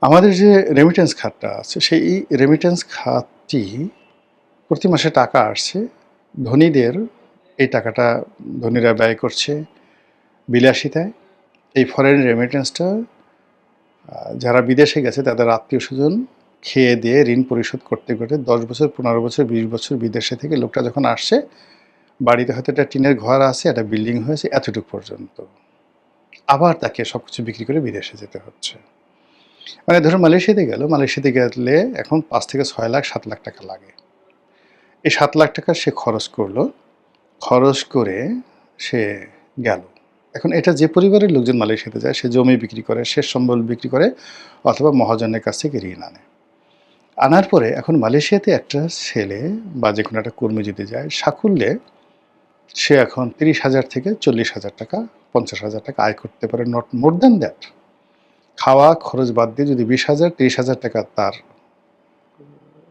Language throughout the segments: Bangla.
আমাদের যে রেমিটেন্স খাতটা আছে, সেই রেমিটেন্স খাতটি প্রতি মাসে টাকা আসছে। ধনীদের এই টাকাটা ধনীরা ব্যয় করছে বিলাসিতায়। এই ফরেন রেমিটেন্সটা যারা বিদেশে গেছে তাদের আত্মীয়স্বজন খেয়ে দিয়ে ঋণ পরিশোধ করতে করতে 10 বছর, 15 বছর, 20 বছর বিদেশে থেকে লোকটা যখন আসছে, বাড়িতে হয়তো একটা টিনের ঘর আছে, একটা বিল্ডিং হয়েছে এতটুকু পর্যন্ত। আবার তাকে সবকিছু বিক্রি করে বিদেশে যেতে হচ্ছে। মানে ধরুন মালয়েশিয়াতে গেল, মালয়েশিয়াতে গেলে এখন 5 থেকে 6 লাখ 7 লাখ টাকা লাগে। এই 7 লাখ টাকা সে খরচ করলো, খরচ করে সে গেল। এখন এটা যে পরিবারের লোকজন মালয়েশিয়াতে যায়, সে জমি বিক্রি করে, শেষ সম্বল বিক্রি করে, অথবা মহাজনের কাছ থেকে ঋণ আনে। আনার পরে এখন মালয়েশিয়াতে একটা ছেলে বা যে কোনো একটা কর্মী যদি যায়, সাকুল্যে সে এখন 30,000 থেকে 40,000 টাকা, 50,000 টাকা আয় করতে পারে, নট মোর দ্যান দ্যাট। খাওয়া খরচ বাদ দিয়ে যদি 20,000, 30,000 টাকা তার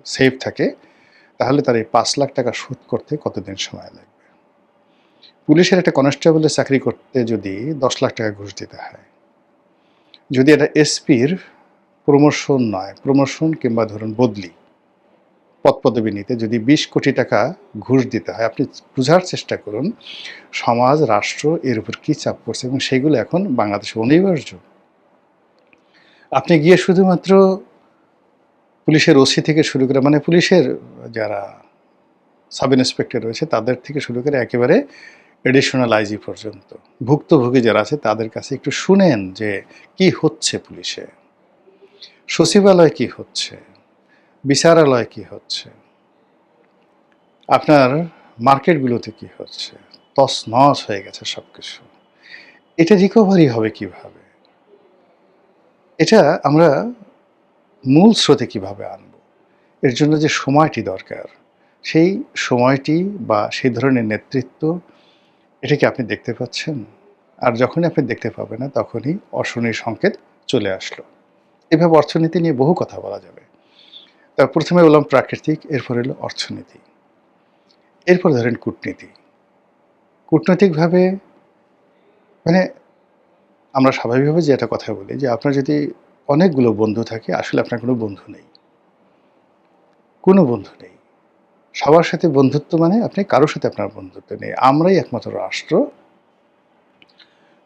সেভ থাকে, তাহলে তার এই 5 লাখ টাকা শোধ করতে কতদিন সময় লাগবে? পুলিশের একটা কনস্টেবলের চাকরি করতে যদি 10 লাখ টাকা ঘুষ দিতে হয়, যদি এটা এসপির প্রমোশন নয়, প্রমোশন কিংবা ধরুন বদলি, পদপদবি নিতে যদি 20 কোটি টাকা ঘুষ দিতে হয়, আপনি বোঝার চেষ্টা করুন সমাজ, রাষ্ট্র এর উপর কী চাপ পড়ছে, এবং সেগুলো এখন বাংলাদেশে অনিবার্য। আপনি গিয়ে শুধুমাত্র পুলিশের ওসি থেকে শুরু করে, মানে পুলিশের যারা সাব ইন্সপেক্টর রয়েছে তাদের থেকে শুরু করে একেবারে এডিশনাল আইজি পর্যন্ত ভুক্তভোগী যারা আছে তাদের কাছে একটু শুনেন যে কি হচ্ছে পুলিশে, সচিবালয় কি হচ্ছে, বিচারালয় কি হচ্ছে, আপনার মার্কেটগুলোতে কি হচ্ছে। তছনছ হয়ে গেছে সব কিছু। এটা রিকভারি হবে কিভাবে? এটা আমরা মূল স্রোতে কিভাবে আনব? এর জন্য যে সময়টি দরকার, সেই সময়টি বা সেই ধরনের নেতৃত্ব, এটা কি আপনি দেখতে পাচ্ছেন? আর যখনই আপনি দেখতে পাবেন না, তখনই অশনির সংকেত চলে আসলো। এভাবে অর্থনীতি নিয়ে বহু কথা বলা যাবে। তা প্রথমে বললাম প্রাকৃতিক, এরপর এলো অর্থনীতি, এরপর ধরেন কূটনীতি। কূটনৈতিকভাবে মানে আমরা স্বাভাবিকভাবে যে একটা কথা বলি যে আপনার যদি অনেকগুলো বন্ধু থাকে, আসলে আপনার কোনো বন্ধু নেই, কোনো বন্ধু নেই। সবার সাথে বন্ধুত্ব মানে আপনি কারোর সাথে আপনার বন্ধুত্ব নেই। আমরাই একমাত্র রাষ্ট্র,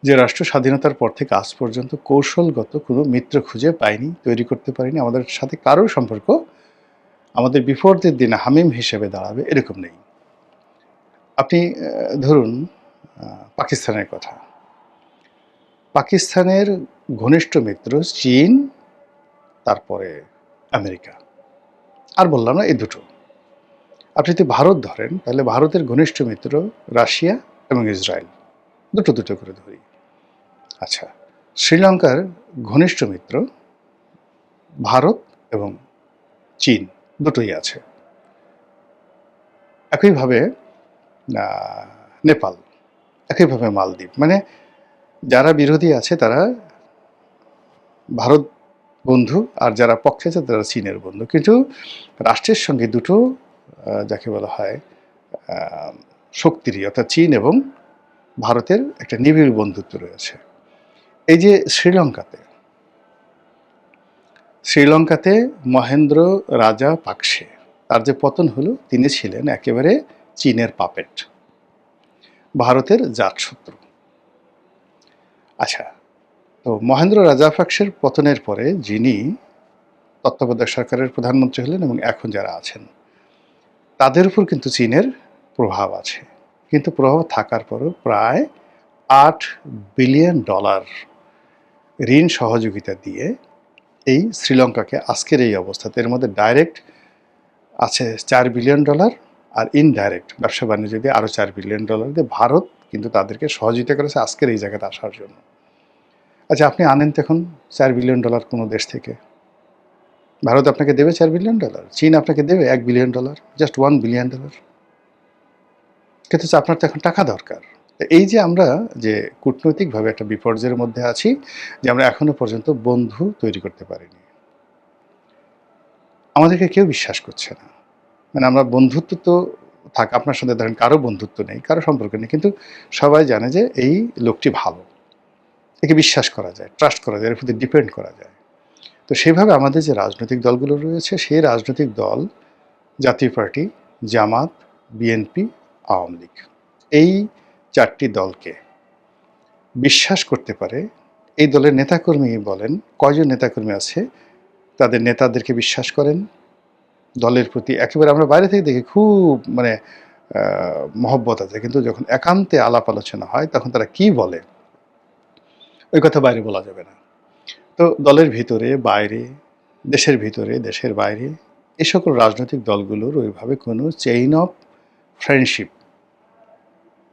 যে রাষ্ট্র স্বাধীনতার পর থেকে আজ পর্যন্ত কৌশলগত কোনো মিত্র খুঁজে পায়নি, তৈরি করতে পারিনি। আমাদের সাথে কারোর সম্পর্ক আমাদের বিপদের দিনে হামিম হিসেবে দাঁড়াবে এরকম নেই। আপনি ধরুন পাকিস্তানের কথা। পাকিস্তানের ঘনিষ্ঠ মিত্র চীন, তারপরে আমেরিকা, আর বললাম না এই দুটো। আপনি যদি ভারত ধরেন, তাহলে ভারতের ঘনিষ্ঠ মিত্র রাশিয়া এবং ইসরায়েল, দুটো দুটো করে ধরি। আচ্ছা, শ্রীলঙ্কার ঘনিষ্ঠ মিত্র ভারত এবং চীন, দুটোই আছে। একইভাবে নেপাল, একইভাবে মালদ্বীপ। মানে যারা বিরোধী আছে তারা ভারত বন্ধু, আর যারা পক্ষে আছে তারা চীনের বন্ধু। কিন্তু রাষ্ট্রের সঙ্গে দুটো যাকে বলা হয় শক্তিরই, অর্থাৎ চীন এবং ভারতের একটা নিবিড় বন্ধুত্ব রয়েছে। এই যে শ্রীলঙ্কাতে মহেন্দ্র রাজা পাকসে, তার যে পতন হলো, তিনি ছিলেন একেবারে চীনের পাপেট, ভারতের জাতশত্রু। আচ্ছা, তো মহেন্দ্র রাজাপাকসের পতনের পরে যিনি তত্ত্বাবধায়ক সরকারের প্রধানমন্ত্রী হলেন এবং এখন যারা আছেন, তাদের উপর কিন্তু চীনের প্রভাব আছে। কিন্তু প্রভাব থাকার পরও প্রায় $8 বিলিয়ন ঋণ সহযোগিতা দিয়ে এই শ্রীলঙ্কাকে আজকের এই অবস্থাতে, এর মধ্যে ডাইরেক্ট আছে $4 বিলিয়ন, আর ইনডাইরেক্ট ব্যবসা বাণিজ্য দিয়ে আরও $4 বিলিয়ন দিয়ে ভারত কিন্তু তাদেরকে সহযোগিতা করেছে আজকের এই জায়গাতে আসার জন্য। আচ্ছা, আপনি আনেন তো এখন $4 বিলিয়ন কোনো দেশ থেকে, ভারত আপনাকে দেবে $4 বিলিয়ন, চীন আপনাকে দেবে $1 বিলিয়ন, জাস্ট $1 বিলিয়ন। কিন্তু আপনার তো এখন টাকা দরকার। এই যে আমরা যে কূটনৈতিকভাবে একটা বিপর্যয়ের মধ্যে আছি, যে আমরা এখনো পর্যন্ত বন্ধু তৈরি করতে পারিনি, আমাদেরকে কেউ বিশ্বাস করছে না। মানে আমরা বন্ধুত্ব তো থাক, আপনার সাথে ধরেন কারো বন্ধুত্ব নেই, কারো সম্পর্ক নেই, কিন্তু সবাই জানে যে এই লোকটি ভালো, একে বিশ্বাস করা যায়, ট্রাস্ট করা যায়, এর প্রতি ডিপেন্ড করা যায়। তো সেইভাবে আমাদের যে রাজনৈতিক দলগুলো রয়েছে, সেই রাজনৈতিক দল জাতীয় পার্টি, জামাত, বিএনপি, আওয়ামী লীগ, এই ৪টি দলকে বিশ্বাস করতে পারে। এই দলের নেতাকর্মী বলেন, কয়জন নেতাকর্মী আছে তাদের নেতাদেরকে বিশ্বাস করেন, দলের প্রতি একেবারে আমরা বাইরে থেকে দেখি খুব মানে মহব্বত আছে, কিন্তু যখন একান্তে আলাপ আলোচনা হয় তখন তারা কি বলে ওই কথা বাইরে বলা যাবে না। তো দলের ভিতরে বাইরে, দেশের ভিতরে দেশের বাইরে এ সকল রাজনৈতিক দলগুলোর ওইভাবে কোনো চেইন অফ ফ্রেন্ডশিপ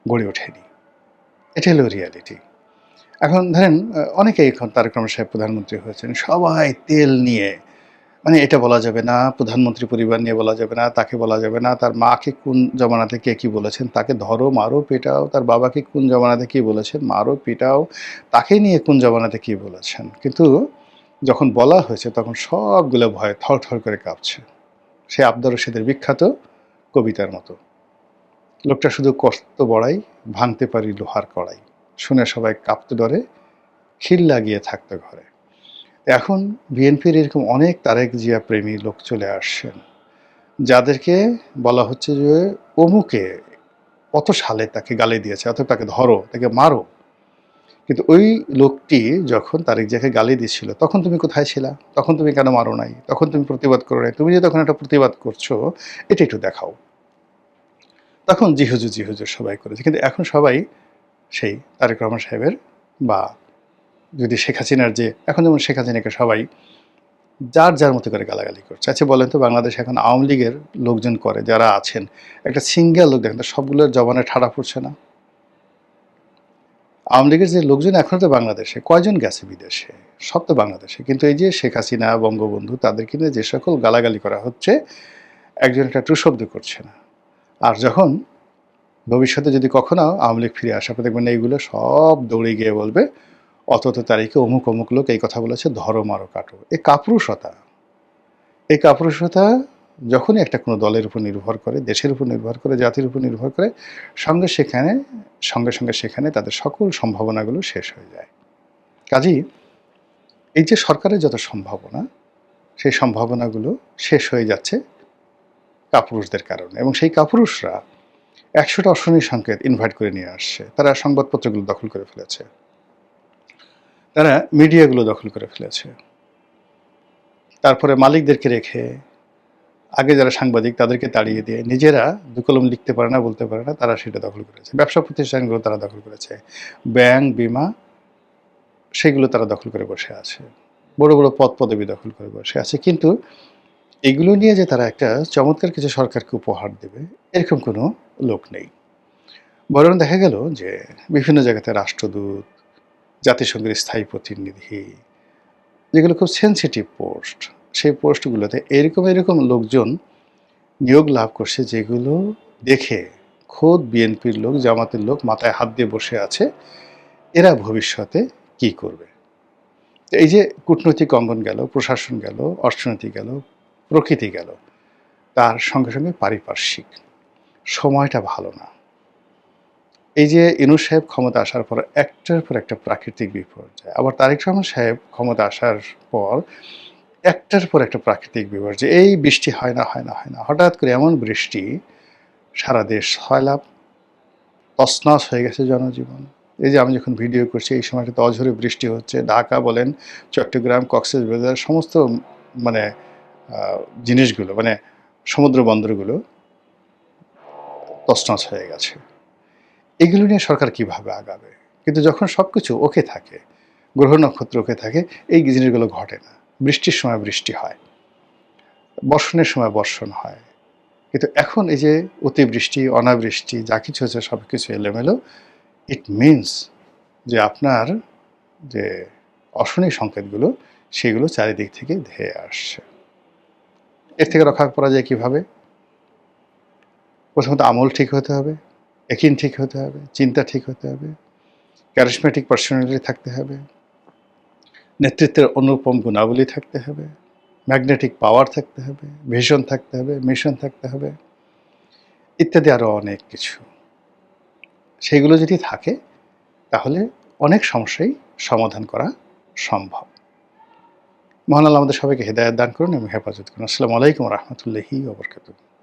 গড়ে ওঠেনি। এটা হলো রিয়ালিটি। এখন ধরেন অনেকেই এখন তারেক রহমান সাহেব প্রধানমন্ত্রী হয়েছেন, সবাই তেল নিয়ে, মানে এটা বলা যাবে না, প্রধানমন্ত্রী পরিবার নিয়ে বলা যাবে না, তাকে বলা যাবে না, তার মাকে কোন জমানাতে কে কী বলেছেন, তাকে ধরো মারো পেটাও, তার বাবাকে কোন জমানাতে কী বলেছেন, মারো পিটাও, তাকে নিয়ে কোন জমানাতে কী বলেছেন। কিন্তু যখন বলা হয়েছে তখন সবগুলো ভয়ে থরথর করে কাঁপছে। সে আব্দুর রশিদের বিখ্যাত কবিতার মতো, লোকটা শুধু কষ্ট বড়াই, ভাঙতে পারি লোহার কড়াই, শুনে সবাই কাঁপতে ডরে, খিল লাগিয়ে থাকতো ঘরে। এখন বিএনপির এরকম অনেক তারেক জিয়া প্রেমী লোক চলে আসছেন, যাদেরকে বলা হচ্ছে যে অমুকে কত সালে তাকে গালি দিয়েছে, অথবা তাকে ধরো, তাকে মারো। কিন্তু ওই লোকটি যখন তারেক জিয়াকে গালি দিচ্ছিল তখন তুমি কোথায় ছিলা? তখন তুমি কেন মারো নাই? তখন তুমি প্রতিবাদ করো নাই? তুমি যে তখন একটা প্রতিবাদ করছো এটা একটু দেখাও। তখন জি হুজুর সবাই করেছে। কিন্তু এখন সবাই সেই তারেক রহমান সাহেবের, বা যদি শেখ হাসিনার, যে এখন যেমন শেখ হাসিনাকে সবাই যার যার মতো করে গালাগালি করছে। আচ্ছা বলেন তো, বাংলাদেশে এখন আওয়ামী লীগের লোকজন করে যারা আছেন, একটা সিঙ্গেল লোক দেখেন তো সবগুলোর জবানে ঠাড়া পড়ছে না? আওয়ামী লীগের যে লোকজন এখনও তো বাংলাদেশে, কয়জন গেছে বিদেশে? সব তো বাংলাদেশে। কিন্তু এই যে শেখ হাসিনা, বঙ্গবন্ধু, তাদেরকে নিয়ে যে সকল গালাগালি করা হচ্ছে, একজন একটা টু শব্দ করছে না। আর যখন ভবিষ্যতে যদি কখনো আওয়ামী লীগ ফিরে আসে, আপনি দেখবেন এইগুলো সব দৌড়ে গিয়ে বলবে অত তারিখে অমুক অমুক লোক এই কথা বলেছে, ধরো মারো কাটো। এই কাপুরুষতা, এই কাপুরুষতা যখনই একটা কোনো দলের উপর নির্ভর করে, দেশের উপর নির্ভর করে, জাতির উপর নির্ভর করে, সঙ্গে সঙ্গে সেখানে তাদের সকল সম্ভাবনাগুলো শেষ হয়ে যায়। কাজেই এই যে সরকারের যত সম্ভাবনা, সেই সম্ভাবনাগুলো শেষ হয়ে যাচ্ছে কাপুরুষদের কারণে। এবং সেই কাপুরুষরা ১০০টা অশনি সংকেত ইনভাইট করে নিয়ে আসছে। তারা সংবাদপত্রগুলো দখল করে ফেলেছে, তারা মিডিয়াগুলো দখল করে ফেলেছে, তারপরে মালিকদেরকে রেখে, আগে যারা সাংবাদিক তাদেরকে তাড়িয়ে দিয়ে নিজেরা দু কলম লিখতে পারে না, বলতে পারে না, তারা সেটা দখল করেছে। ব্যবসা প্রতিষ্ঠানগুলো তারা দখল করেছে, ব্যাংক, বিমা, সেগুলো তারা দখল করে বসে আছে, বড় বড় পদ পদবি দখল করে বসে আছে। কিন্তু এগুলো নিয়ে যে তারা একটা চমৎকার কিছু সরকারকে উপহার দেবে, এরকম কোনো লোক নেই। বরং দেখা গেল যে বিভিন্ন জায়গাতে রাষ্ট্রদূত, জাতিসংঘের স্থায়ী প্রতিনিধি, যেগুলো খুব সেন্সিটিভ পোস্ট, সেই পোস্টগুলোতে এরকম এরকম লোকজন নিয়োগ লাভ করছে, যেগুলো দেখে খোদ বিএনপির লোক, জামাতের লোক মাথায় হাত দিয়ে বসে আছে, এরা ভবিষ্যতে কি করবে। এই যে কূটনৈতিক অঙ্গন গেল, প্রশাসন গেল, অর্থনীতি গেল, প্রকৃতি গেল, তার সঙ্গে সঙ্গে পারিপার্শ্বিক সময়টা ভালো না। এই যে ইউনূস সাহেব ক্ষমতা আসার পর একটার পর একটা প্রাকৃতিক বিপর্যয়, আবার তারেক রহমান সাহেব ক্ষমতা আসার পর একটার পর একটা প্রাকৃতিক বিপর্যয়। এই বৃষ্টি হয় না, হঠাৎ করে এমন বৃষ্টি, সারা দেশ সয়লাব, তছনছ হয়ে গেছে জনজীবন। এই যে আমি যখন ভিডিও করছি এই সময়টাতে অঝরে বৃষ্টি হচ্ছে, ঢাকা বলেন, চট্টগ্রাম, কক্সবাজার, সমস্ত মানে জিনিসগুলো, মানে সমুদ্র বন্দরগুলো তছনছ হয়ে গেছে। এগুলো নিয়ে সরকার কিভাবে আগাবে? কিন্তু যখন সব কিছু ওকে থাকে, গ্রহ নক্ষত্র ওকে থাকে, এই জিনিসগুলো ঘটে না। বৃষ্টির সময় বৃষ্টি হয়, বর্ষণের সময় বর্ষণ হয়, কিন্তু এখন এই যে অতিবৃষ্টি, অনাবৃষ্টি, যা কিছু হচ্ছে সব কিছু এলোমেলো। ইট মিনস যে আপনার যে অশনি সংকেতগুলো, সেগুলো চারিদিক থেকে ধেয়ে আসছে। এর থেকে রক্ষা করা যায় কীভাবে? প্রথমত আমল ঠিক হতে হবে, একিন ঠিক হতে হবে, চিন্তা ঠিক হতে হবে, ক্যারিসমেটিক পার্সোনালিটি থাকতে হবে, নেতৃত্বের অনুপম গুণাবলী থাকতে হবে, ম্যাগনেটিক পাওয়ার থাকতে হবে, ভিশন থাকতে হবে, মিশন থাকতে হবে, ইত্যাদি আরও অনেক কিছু। সেগুলো যদি থাকে তাহলে অনেক সমস্যাই সমাধান করা সম্ভব। মহান আল্লাহ আমাদের সবাইকে হেদায়েত দান করুন এবং হেফাজত করুন। আসসালামু আলাইকুম ওয়া রাহমাতুল্লাহি ওয়া বারাকাতুহু।